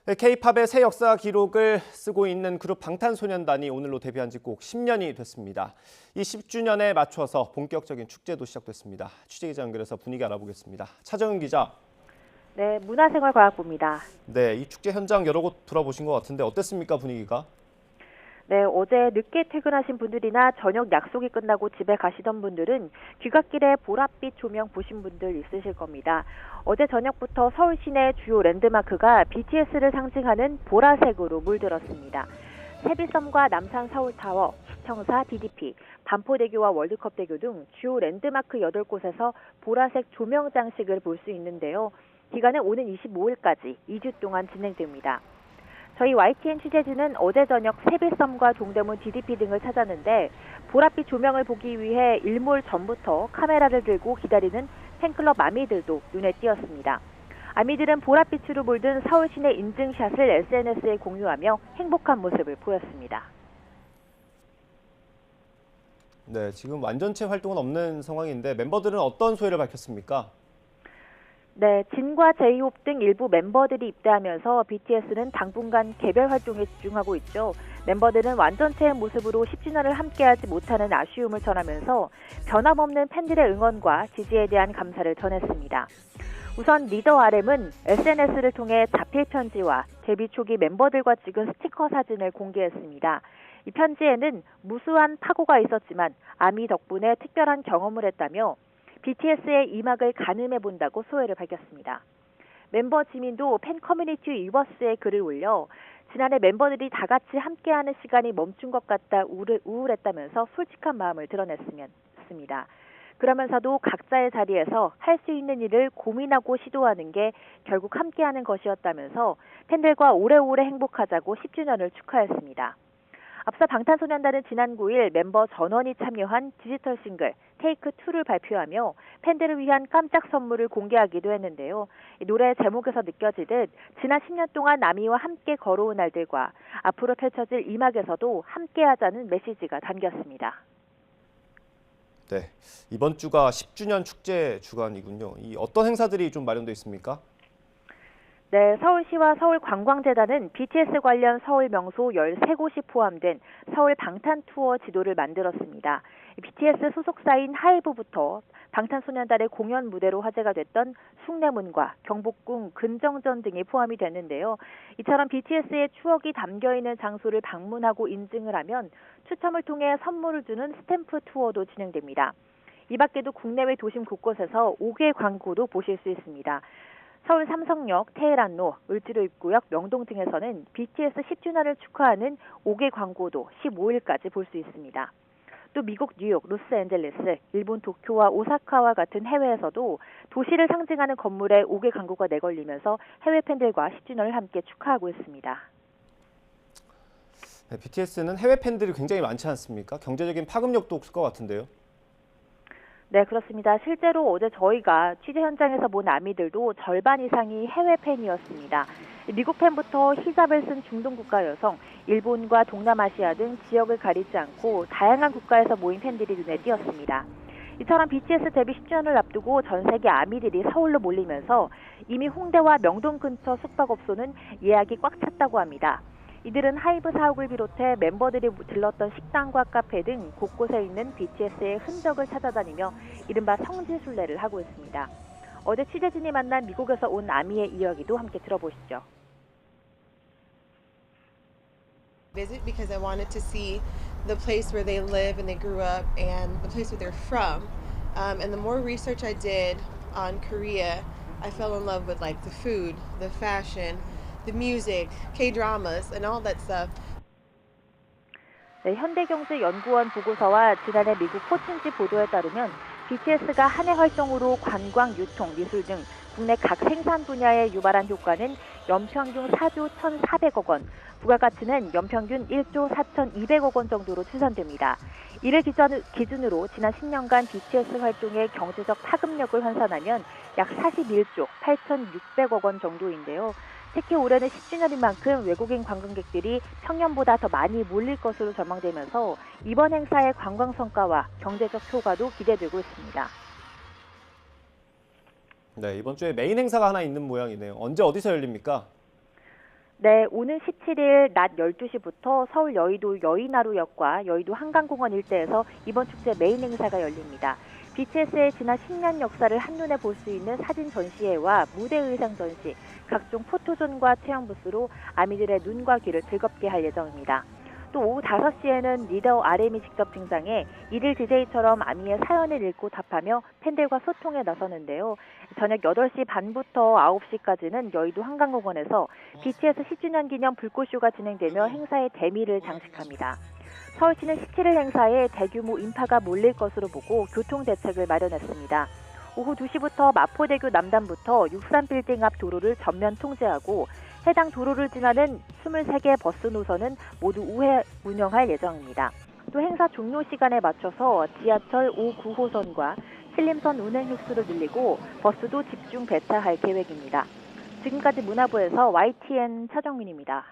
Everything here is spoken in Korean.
K-팝의 새 역사 기록을 쓰고 있는 그룹 방탄소년단이 오늘로 데뷔한 지 꼭 10년이 됐습니다. 이 10주년에 맞춰서 본격적인 축제도 시작됐습니다. 취재기자 연결해서 분위기 알아보겠습니다. 차정은 기자. 네, 문화생활과학부입니다. 네, 이 축제 현장 여러 곳 돌아보신 것 같은데 어땠습니까, 분위기가? 네, 어제 늦게 퇴근하신 분들이나 저녁 약속이 끝나고 집에 가시던 분들은 귀갓길에 보랏빛 조명 보신 분들 있으실 겁니다. 어제 저녁부터 서울 시내 주요 랜드마크가 BTS를 상징하는 보라색으로 물들었습니다. 세비섬과 남산 서울타워, 시청사 DDP, 반포대교와 월드컵대교 등 주요 랜드마크 8곳에서 보라색 조명 장식을 볼 수 있는데요. 기간은 오는 25일까지 2주 동안 진행됩니다. 저희 YTN 취재진은 어제 저녁 세비섬과 동대문 DDP 등을 찾았는데 보랏빛 조명을 보기 위해 일몰 전부터 카메라를 들고 기다리는 팬클럽 아미들도 눈에 띄었습니다. 아미들은 보랏빛으로 물든 서울 시내 인증샷을 SNS에 공유하며 행복한 모습을 보였습니다. 네, 지금 완전체 활동은 없는 상황인데 멤버들은 어떤 소회를 밝혔습니까? 네, 진과 제이홉 등 일부 멤버들이 입대하면서 BTS는 당분간 개별 활동에 집중하고 있죠. 멤버들은 완전체의 모습으로 10주년을 함께하지 못하는 아쉬움을 전하면서 변함없는 팬들의 응원과 지지에 대한 감사를 전했습니다. 우선 리더 RM은 SNS를 통해 자필 편지와 데뷔 초기 멤버들과 찍은 스티커 사진을 공개했습니다. 이 편지에는 무수한 파고가 있었지만 아미 덕분에 특별한 경험을 했다며 BTS의 이막을 가늠해본다고 소회를 밝혔습니다. 멤버 지민도 팬 커뮤니티 위버스에 글을 올려 지난해 멤버들이 다 같이 함께하는 시간이 멈춘 것 같다 우울했다면서 솔직한 마음을 드러냈습니다. 그러면서도 각자의 자리에서 할 수 있는 일을 고민하고 시도하는 게 결국 함께하는 것이었다면서 팬들과 오래오래 행복하자고 10주년을 축하했습니다. 앞서 방탄소년단은 지난 9일 멤버 전원이 참여한 디지털 싱글 테이크2를 발표하며 팬들을 위한 깜짝 선물을 공개하기도 했는데요. 노래 제목에서 느껴지듯 지난 10년 동안 아미와 함께 걸어온 날들과 앞으로 펼쳐질 이막에서도 함께하자는 메시지가 담겼습니다. 네, 이번 주가 10주년 축제 주간이군요. 이 어떤 행사들이 좀 마련돼 있습니까? 네, 서울시와 서울관광재단은 BTS 관련 서울 명소 13곳이 포함된 서울 방탄 투어 지도를 만들었습니다. BTS 소속사인 하이브부터 방탄소년단의 공연 무대로 화제가 됐던 숭례문과 경복궁, 근정전 등이 포함이 됐는데요. 이처럼 BTS의 추억이 담겨있는 장소를 방문하고 인증을 하면 추첨을 통해 선물을 주는 스탬프 투어도 진행됩니다. 이 밖에도 국내외 도심 곳곳에서 5개 광고도 보실 수 있습니다. 서울 삼성역, 테헤란로, 을지로 입구역, 명동 등에서는 BTS 10주년을 축하하는 5개 광고도 15일까지 볼 수 있습니다. 또 미국 뉴욕, 로스앤젤레스, 일본 도쿄와 오사카와 같은 해외에서도 도시를 상징하는 건물에 5개 광고가 내걸리면서 해외 팬들과 10주년을 함께 축하하고 있습니다. 네, BTS는 해외 팬들이 굉장히 많지 않습니까? 경제적인 파급력도 없을 것 같은데요. 네, 그렇습니다. 실제로 어제 저희가 취재 현장에서 본 아미들도 절반 이상이 해외 팬이었습니다. 미국 팬부터 히잡을 쓴 중동 국가 여성, 일본과 동남아시아 등 지역을 가리지 않고 다양한 국가에서 모인 팬들이 눈에 띄었습니다. 이처럼 BTS 데뷔 10주년을 앞두고 전 세계 아미들이 서울로 몰리면서 이미 홍대와 명동 근처 숙박업소는 예약이 꽉 찼다고 합니다. 이들은 하이브 사옥을 비롯해 멤버들이 들렀던 식당과 카페 등 곳곳에 있는 BTS의 흔적을 찾아다니며 이른바 성지순례를 하고 있습니다. 어제 취재진이 만난 미국에서 온 아미의 이야기도 함께 들어보시죠. Visit because I wanted to see the place where they live and they grew up and the place where they're from. And the more research I did on Korea, I fell in love with like the food, the fashion, the music, K-dramas, and all that stuff. 네, 현대경제연구원 보고서와 지난해 미국 포춘지 보도에 따르면 BTS가 한 해 활동으로 관광, 유통, 미술 등 국내 각 생산 분야에 유발한 효과는 연평균 4조 1,400억 원, 부가가치는 연평균 1조 4,200억 원 정도로 추산됩니다. 이를 기준으로 지난 10년간 BTS 활동의 경제적 파급력을 환산하면 약 41조 8,600억 원 정도인데요. 특히 올해는 10주년인 만큼 외국인 관광객들이 평년보다 더 많이 몰릴 것으로 전망되면서 이번 행사의 관광 성과와 경제적 효과도 기대되고 있습니다. 네, 이번 주에 메인 행사가 하나 있는 모양이네요. 언제 어디서 열립니까? 네, 오는 17일 낮 12시부터 서울 여의도 여의나루역과 여의도 한강공원 일대에서 이번 축제 메인 행사가 열립니다. BTS의 지난 10년 역사를 한눈에 볼 수 있는 사진 전시회와 무대 의상 전시, 각종 포토존과 체험 부스로 아미들의 눈과 귀를 즐겁게 할 예정입니다. 또 오후 5시에는 리더 RM이 직접 등장해 일일 DJ처럼 아미의 사연을 읽고 답하며 팬들과 소통에 나서는데요. 저녁 8시 반부터 9시까지는 여의도 한강공원에서 BTS 10주년 기념 불꽃쇼가 진행되며 행사의 대미를 장식합니다. 서울시는 17일 행사에 대규모 인파가 몰릴 것으로 보고 교통대책을 마련했습니다. 오후 2시부터 마포대교 남단부터 63빌딩 앞 도로를 전면 통제하고 해당 도로를 지나는 23개 버스 노선은 모두 우회 운영할 예정입니다. 또 행사 종료 시간에 맞춰서 지하철 5, 9호선과 신림선 운행 횟수를 늘리고 버스도 집중 배차할 계획입니다. 지금까지 문화부에서 YTN 차정민입니다.